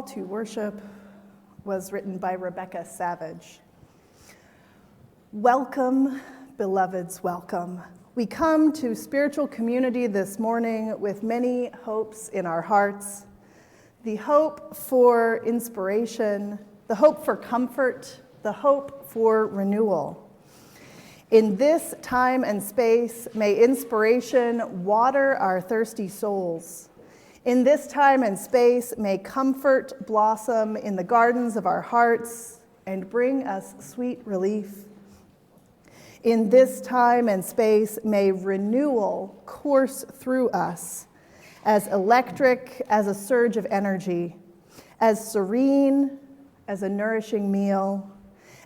to worship was written by Rebecca Savage. Welcome, beloveds, welcome. We come to spiritual community this morning with many hopes in our hearts. The hope for inspiration, the hope for comfort, the hope for renewal. In this time and space, may inspiration water our thirsty souls. In this time and space, may comfort blossom in the gardens of our hearts and bring us sweet relief. In this time and space, may renewal course through us as electric as a surge of energy, as serene as a nourishing meal,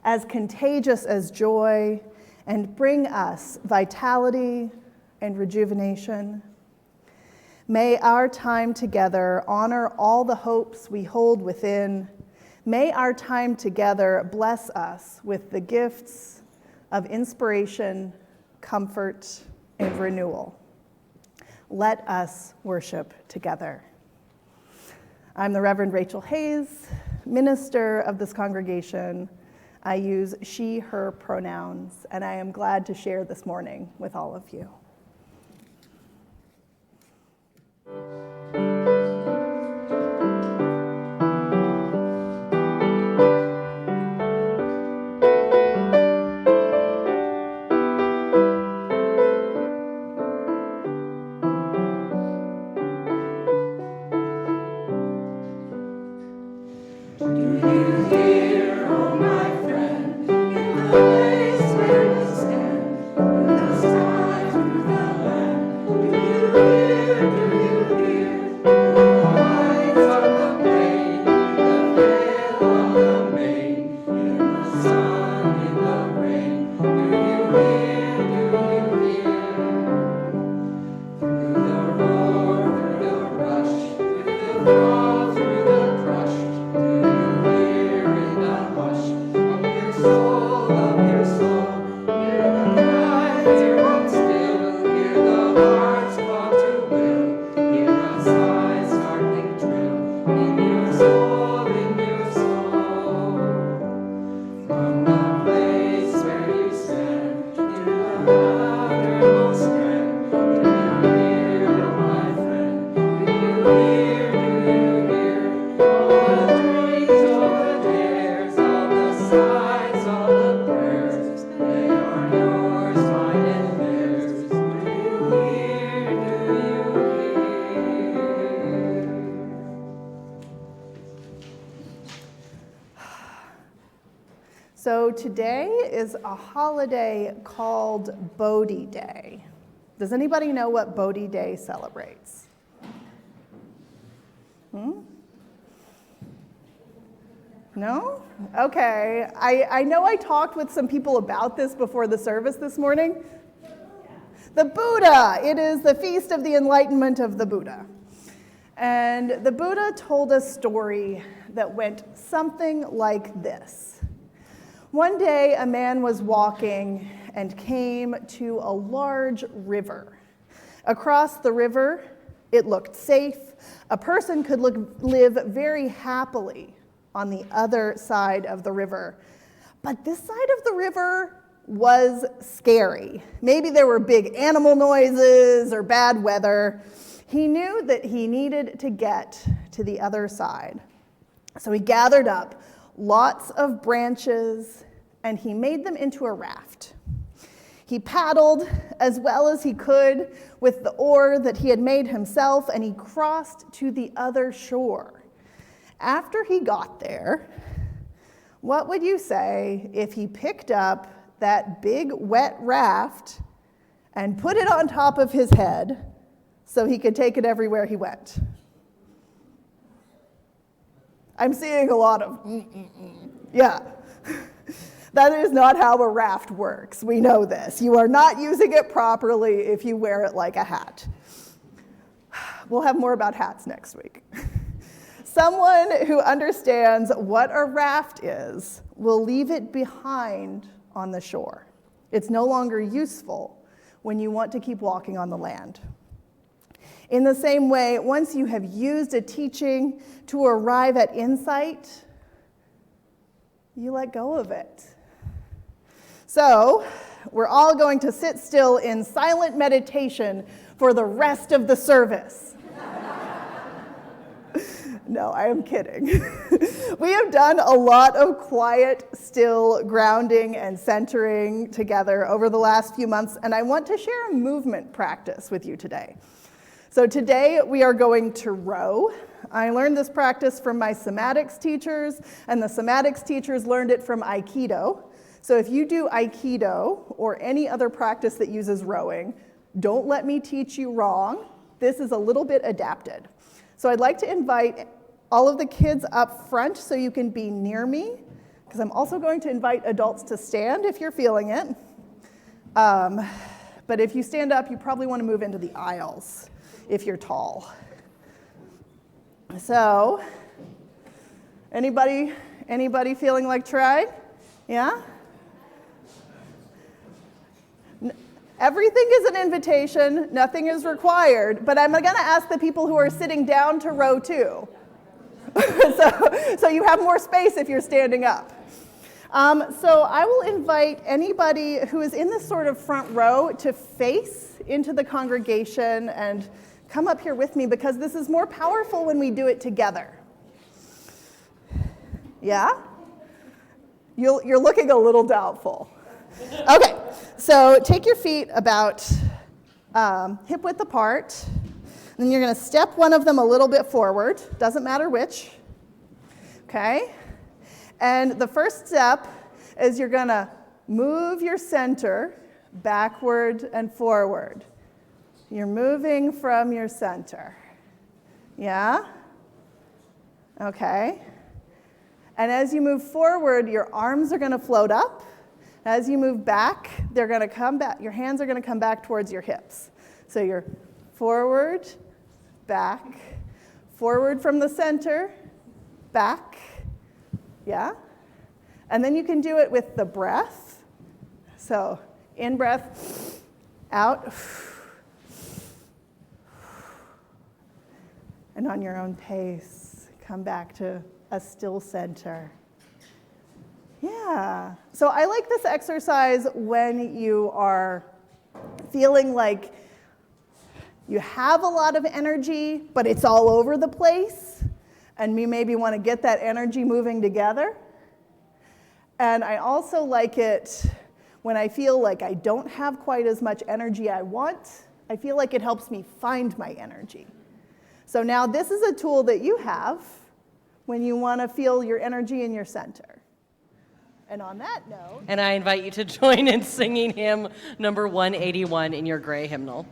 as contagious as joy, and bring us vitality and rejuvenation. May our time together honor all the hopes we hold within. May our time together bless us with the gifts of inspiration, comfort, and renewal. Let us worship together. I'm the Reverend Rachael Hayes, minister of this congregation. I use she, her pronouns, and I am glad to share this morning with all of you. So today is a holiday called Bodhi Day. Does anybody know what Bodhi Day celebrates? No? Okay. I know I talked with some people about this before the service this morning. The Buddha. It is the feast of the enlightenment of the Buddha. And the Buddha told a story that went something like this. One day, a man was walking and came to a large river. Across the river, it looked safe. A person could live very happily on the other side of the river. But this side of the river was scary. Maybe there were big animal noises or bad weather. He knew that he needed to get to the other side. So he gathered up lots of branches, and he made them into a raft. He paddled as well as he could with the oar that he had made himself, and he crossed to the other shore. After he got there, what would you say if he picked up that big wet raft and put it on top of his head so he could take it everywhere he went? I'm seeing a lot of yeah. That is not how a raft works. We know this. You are not using it properly if you wear it like a hat. We'll have more about hats next week. Someone who understands what a raft is will leave it behind on the shore. It's no longer useful when you want to keep walking on the land. In the same way, once you have used a teaching to arrive at insight, you let go of it. So, we're all going to sit still in silent meditation for the rest of the service. No, I am kidding. We have done a lot of quiet, still grounding and centering together over the last few months, and I want to share a movement practice with you today. So today we are going to row. I learned this practice from my somatics teachers, and the somatics teachers learned it from Aikido. So if you do Aikido or any other practice that uses rowing, don't let me teach you wrong. This is a little bit adapted. So I'd like to invite all of the kids up front so you can be near me, because I'm also going to invite adults to stand if you're feeling it. But if you stand up, you probably want to move into the aisles if you're tall. So, anybody feeling like trying? Yeah? Everything is an invitation, nothing is required, but I'm going to ask the people who are sitting down to row too. So you have more space if you're standing up. So I will invite anybody who is in this sort of front row to face into the congregation and come up here with me, because this is more powerful when we do it together. Yeah? You're looking a little doubtful. Okay, so take your feet about hip width apart. Then you're going to step one of them a little bit forward. Doesn't matter which. Okay? And the first step is you're going to move your center backward and forward. You're moving from your center. Yeah? Okay. And as you move forward, your arms are going to float up. As you move back, they're going to come back. Your hands are going to come back towards your hips. So you're forward, back, forward from the center, back, yeah? And then you can do it with the breath. So in breath, out, and on your own pace, come back to a still center. Yeah, so I like this exercise when you are feeling like you have a lot of energy, but it's all over the place, and you maybe want to get that energy moving together. And I also like it when I feel like I don't have quite as much energy I want. I feel like it helps me find my energy. So now this is a tool that you have when you want to feel your energy in your center. And on that note... And I invite you to join in singing hymn number 181 in your gray hymnal.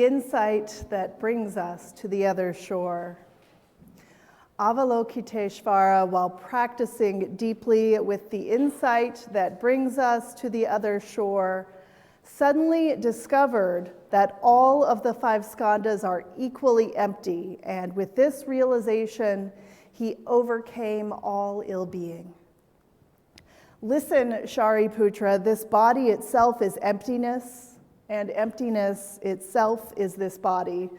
the insight that brings us to the other shore. Avalokiteshvara, while practicing deeply with the insight that brings us to the other shore, suddenly discovered that all of the 5 skandhas are equally empty, and with this realization, he overcame all ill-being. Listen, Shariputra, this body itself is emptiness, and emptiness itself is this body.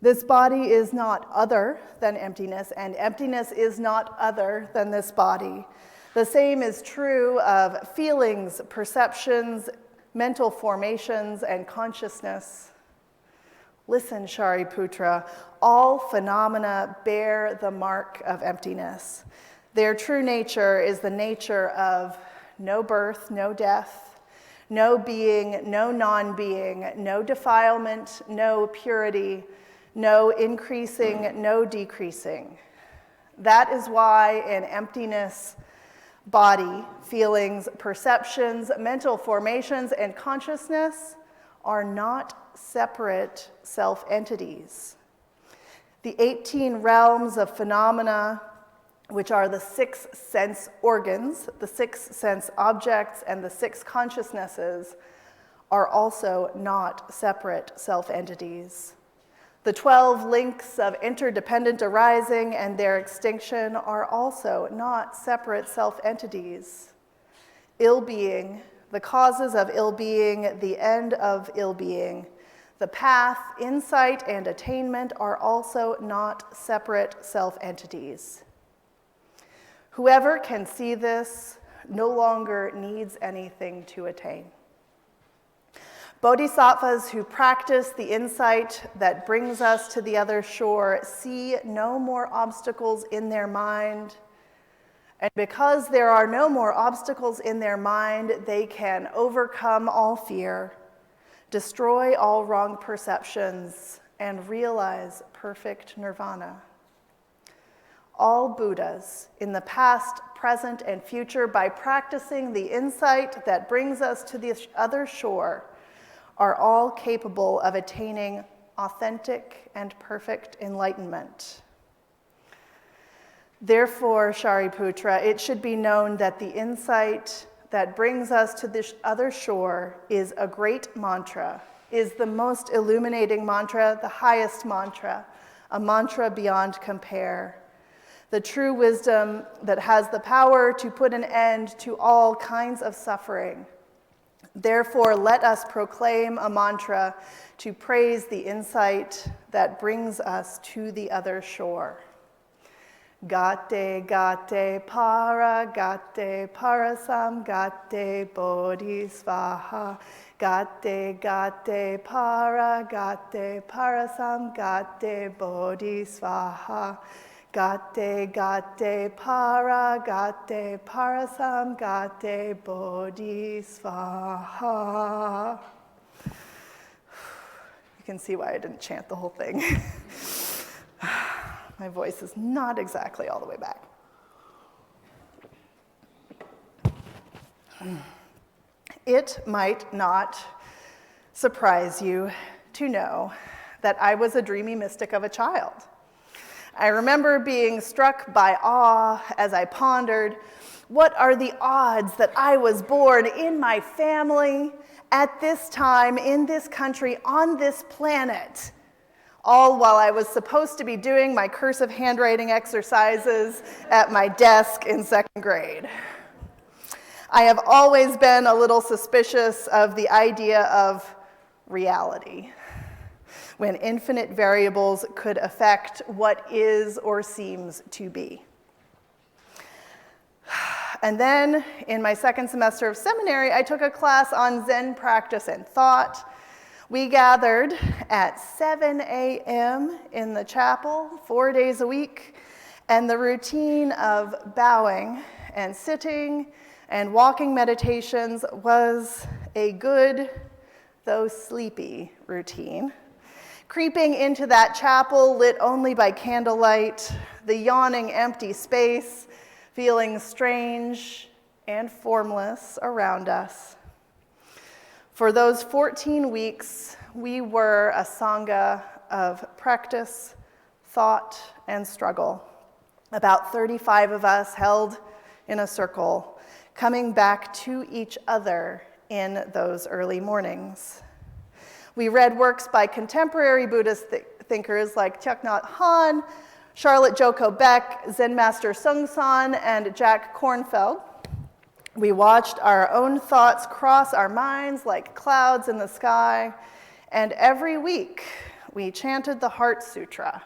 This body is not other than emptiness, and emptiness is not other than this body. The same is true of feelings, perceptions, mental formations, and consciousness. Listen, Shariputra, all phenomena bear the mark of emptiness. Their true nature is the nature of no birth, no death, no being, no non-being, no defilement, no purity, no increasing, no decreasing. That is why in emptiness, body, feelings, perceptions, mental formations, and consciousness are not separate self-entities. The 18 realms of phenomena, which are the 6 sense organs, the 6 sense objects, and the 6 consciousnesses, are also not separate self-entities. The 12 links of interdependent arising and their extinction are also not separate self-entities. Ill-being, the causes of ill-being, the end of ill-being, the path, insight, and attainment are also not separate self-entities. Whoever can see this no longer needs anything to attain. Bodhisattvas who practice the insight that brings us to the other shore see no more obstacles in their mind. And because there are no more obstacles in their mind, they can overcome all fear, destroy all wrong perceptions, and realize perfect nirvana. All Buddhas in the past, present, and future, by practicing the insight that brings us to the other shore, are all capable of attaining authentic and perfect enlightenment. Therefore, Shariputra, it should be known that the insight that brings us to this other shore is a great mantra, is the most illuminating mantra, the highest mantra, a mantra beyond compare. The true wisdom that has the power to put an end to all kinds of suffering. Therefore, let us proclaim a mantra to praise the insight that brings us to the other shore. Gate, gate, para, gate, parasam, gate, bodhisvaha. Gate, gate, para, gate, parasam, gate, bodhisvaha. Gate, gate, para, gate, parasam, gate, bodhisvaha. You can see why I didn't chant the whole thing. My voice is not exactly all the way back. It might not surprise you to know that I was a dreamy mystic of a child. I remember being struck by awe as I pondered, what are the odds that I was born in my family at this time, in this country, on this planet, all while I was supposed to be doing my cursive handwriting exercises at my desk in 2nd grade. I have always been a little suspicious of the idea of reality, when infinite variables could affect what is or seems to be. And then, in my 2nd semester of seminary, I took a class on Zen practice and thought. We gathered at 7 a.m. in the chapel 4 days a week, and the routine of bowing and sitting and walking meditations was a good, though sleepy, routine. Creeping into that chapel lit only by candlelight, the yawning empty space, feeling strange and formless around us. For those 14 weeks, we were a sangha of practice, thought, and struggle. About 35 of us held in a circle, coming back to each other in those early mornings. We read works by contemporary Buddhist thinkers like Thich Nhat Hanh, Charlotte Joko Beck, Zen Master Seung San, and Jack Kornfield. We watched our own thoughts cross our minds like clouds in the sky, and every week we chanted the Heart Sutra,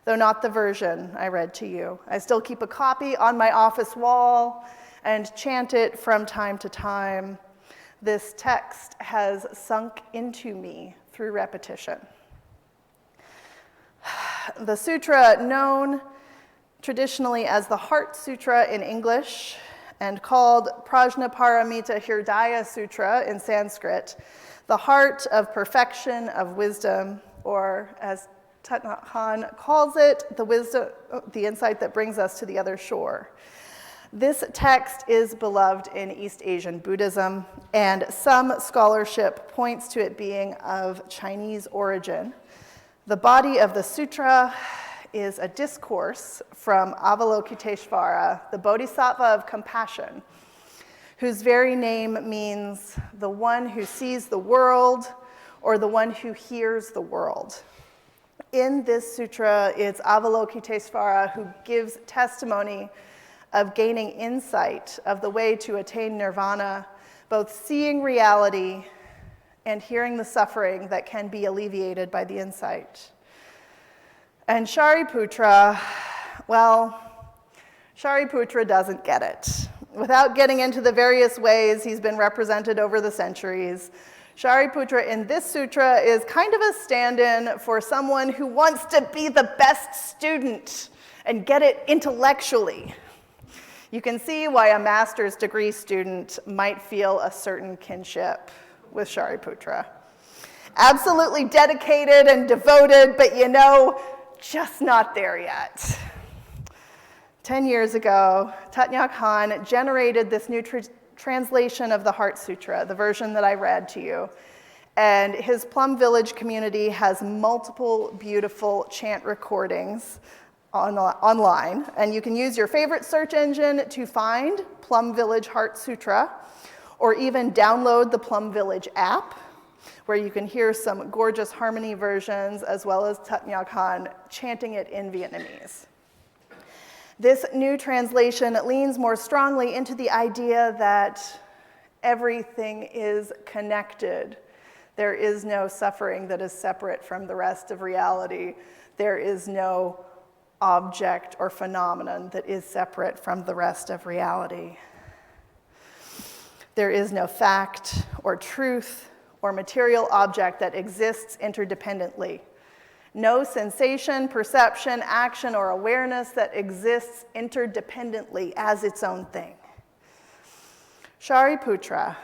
though not the version I read to you. I still keep a copy on my office wall and chant it from time to time. This text has sunk into me through repetition. The sutra, known traditionally as the Heart Sutra in English and called Prajnaparamita Hridaya Sutra in Sanskrit, the heart of perfection, of wisdom, or as Thich Nhat Hanh calls it, the insight that brings us to the other shore. This text is beloved in East Asian Buddhism, and some scholarship points to it being of Chinese origin. The body of the sutra is a discourse from Avalokiteshvara, the bodhisattva of compassion, whose very name means the one who sees the world or the one who hears the world. In this sutra, it's Avalokiteshvara who gives testimony of gaining insight of the way to attain nirvana, both seeing reality and hearing the suffering that can be alleviated by the insight. And Shariputra, well, Shariputra doesn't get it. Without getting into the various ways he's been represented over the centuries, Shariputra in this sutra is kind of a stand-in for someone who wants to be the best student and get it intellectually. You can see why a master's degree student might feel a certain kinship with Shariputra. Absolutely dedicated and devoted, but just not there yet. 10 years ago, Thich Nhat Hanh generated this new translation of the Heart Sutra, the version that I read to you. And his Plum Village community has multiple beautiful chant recordings online. And you can use your favorite search engine to find Plum Village Heart Sutra, or even download the Plum Village app, where you can hear some gorgeous harmony versions, as well as Thich Nhat Hanh chanting it in Vietnamese. This new translation leans more strongly into the idea that everything is connected. There is no suffering that is separate from the rest of reality. There is no object or phenomenon that is separate from the rest of reality. There is no fact or truth or material object that exists interdependently. No sensation, perception, action, or awareness that exists interdependently as its own thing. Shariputra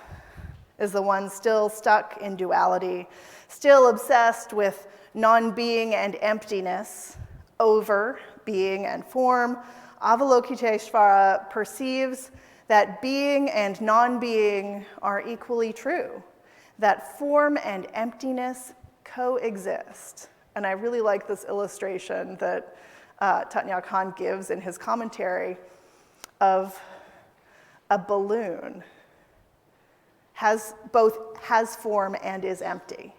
is the one still stuck in duality, still obsessed with non-being and emptiness, over being and form. Avalokiteshvara perceives that being and non-being are equally true, that form and emptiness coexist. And I really like this illustration that Thich Nhat Hanh gives in his commentary of a balloon has form and is empty,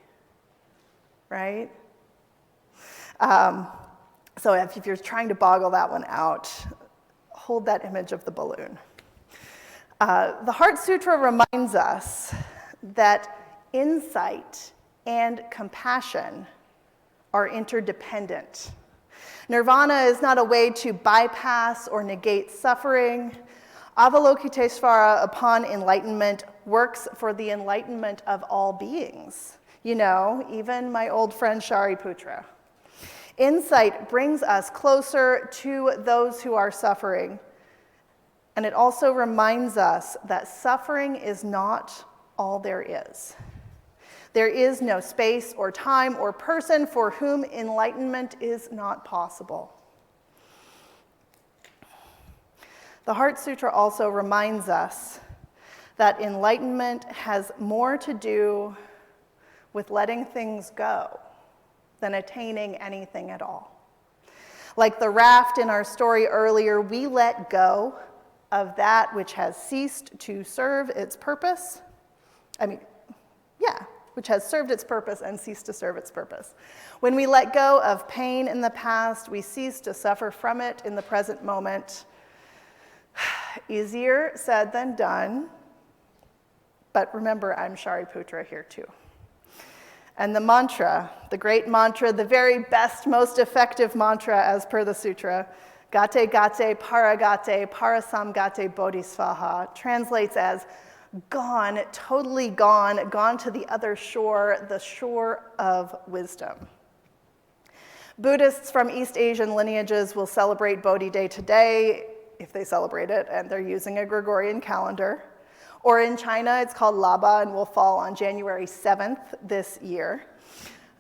right? So if you're trying to boggle that one out, hold that image of the balloon. The Heart Sutra reminds us that insight and compassion are interdependent. Nirvana is not a way to bypass or negate suffering. Avalokiteshvara, upon enlightenment, works for the enlightenment of all beings. Even my old friend Shariputra. Insight brings us closer to those who are suffering. And it also reminds us that suffering is not all there is. There is no space or time or person for whom enlightenment is not possible. The Heart Sutra also reminds us that enlightenment has more to do with letting things go than attaining anything at all. Like the raft in our story earlier, we let go of that which has ceased to serve its purpose. Which has served its purpose and ceased to serve its purpose. When we let go of pain in the past, we cease to suffer from it in the present moment. Easier said than done, but remember, I'm Shariputra here too. And the mantra, the great mantra, the very best, most effective mantra as per the sutra, Gate Gate Paragate Parasamgate Bodhisvaha, translates as gone, totally gone, gone to the other shore, the shore of wisdom. Buddhists from East Asian lineages will celebrate Bodhi Day today, if they celebrate it, and they're using a Gregorian calendar. Or in China, it's called Laba and will fall on January 7th this year.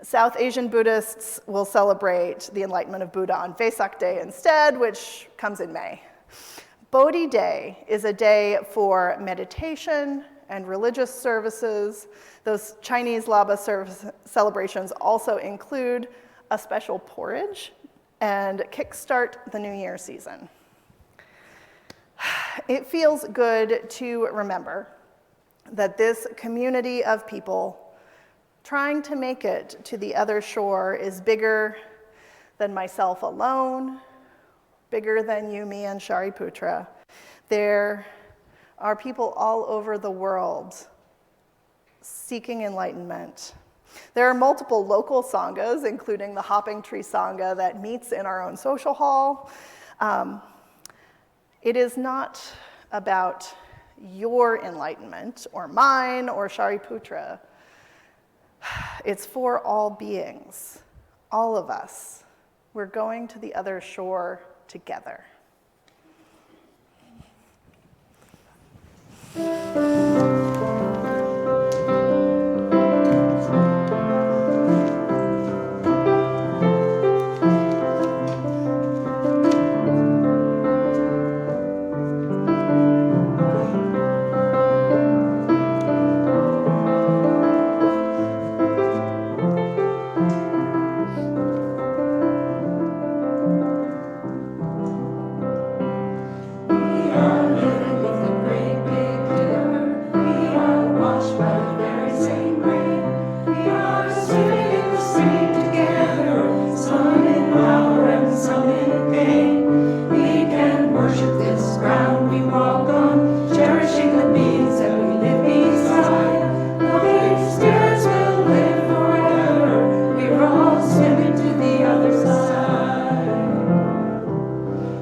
South Asian Buddhists will celebrate the enlightenment of Buddha on Vesak Day instead, which comes in May. Bodhi Day is a day for meditation and religious services. Those Chinese Laba celebrations also include a special porridge and kickstart the New Year season. It feels good to remember that this community of people trying to make it to the other shore is bigger than myself alone, bigger than you, me, and Shariputra. There are people all over the world seeking enlightenment. There are multiple local sanghas, including the Hopping Tree Sangha that meets in our own social hall. It is not about your enlightenment or mine or Shariputra. It's for all beings, all of us. We're going to the other shore together.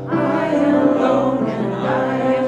I am alone and I am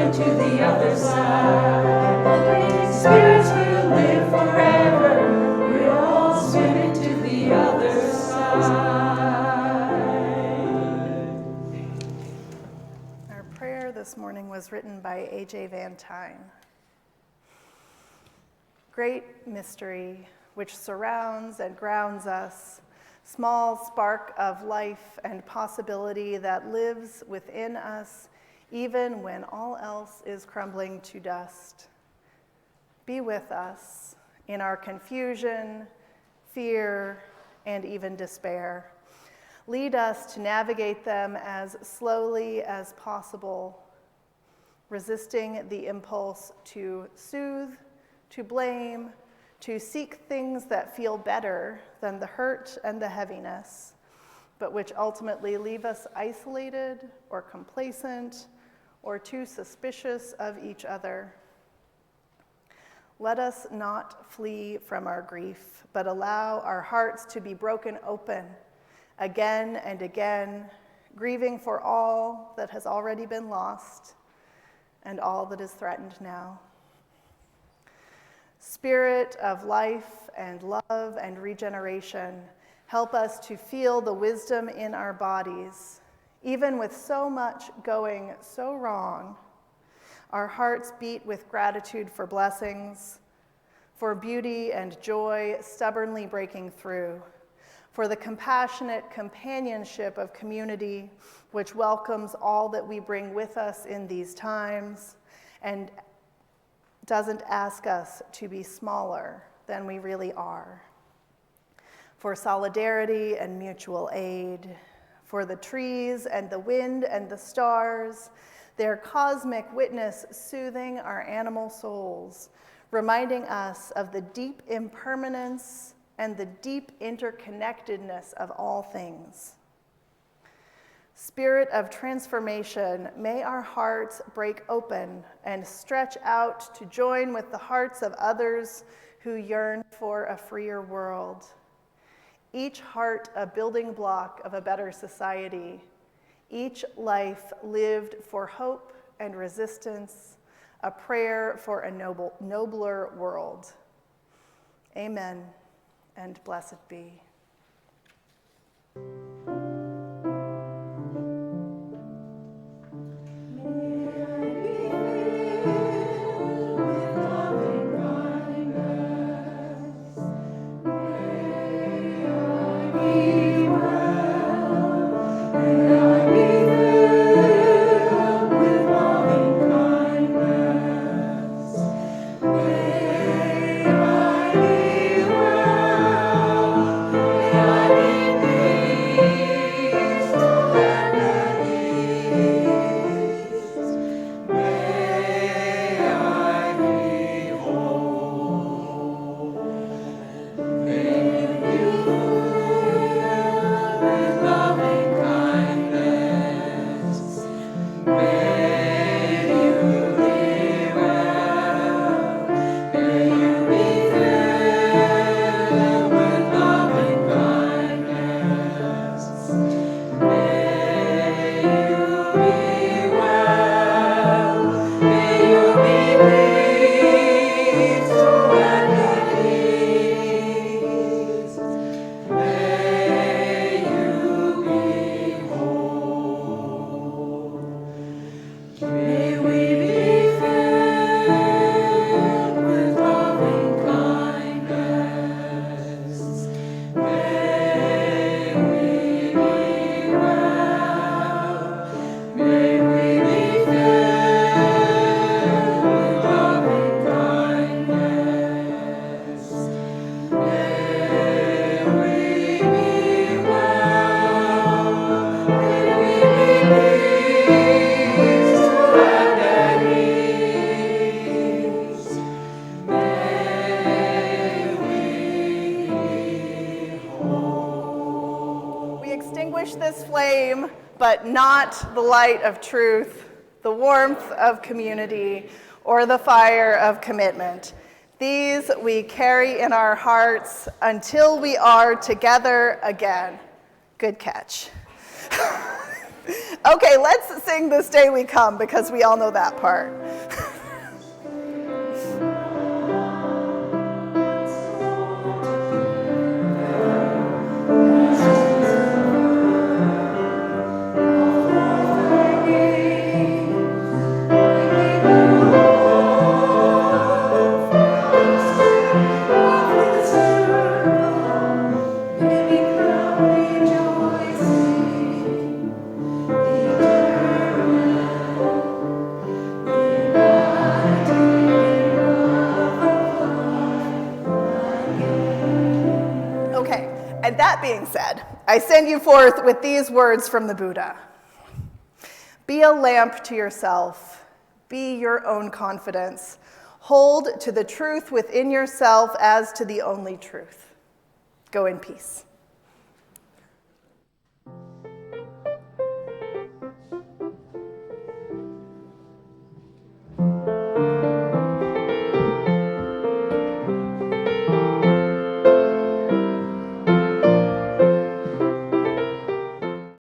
swimming to the other side. Spirits will live forever. We're all swimming to the other side. Our prayer this morning was written by A.J. Van Tyne. Great mystery which surrounds and grounds us, small spark of life and possibility that lives within us even when all else is crumbling to dust. Be with us in our confusion, fear, and even despair. Lead us to navigate them as slowly as possible, resisting the impulse to soothe, to blame, to seek things that feel better than the hurt and the heaviness, but which ultimately leave us isolated or complacent or too suspicious of each other. Let us not flee from our grief, but allow our hearts to be broken open again and again, grieving for all that has already been lost and all that is threatened now. Spirit of life and love and regeneration, help us to feel the wisdom in our bodies. Even with so much going so wrong, our hearts beat with gratitude for blessings, for beauty and joy stubbornly breaking through, for the compassionate companionship of community which welcomes all that we bring with us in these times and doesn't ask us to be smaller than we really are. For solidarity and mutual aid, for the trees and the wind and the stars, their cosmic witness soothing our animal souls, reminding us of the deep impermanence and the deep interconnectedness of all things. Spirit of transformation, may our hearts break open and stretch out to join with the hearts of others who yearn for a freer world. Each heart a building block of a better society, each life lived for hope and resistance, a prayer for a nobler world. Amen, and blessed be. This flame, but not the light of truth, the warmth of community, or the fire of commitment. These we carry in our hearts until we are together again. Good catch. Okay, let's sing This Day We Come, because we all know that part. Okay, and that being said, I send you forth with these words from the Buddha. Be a lamp to yourself. Be your own confidence. Hold to the truth within yourself as to the only truth. Go in peace.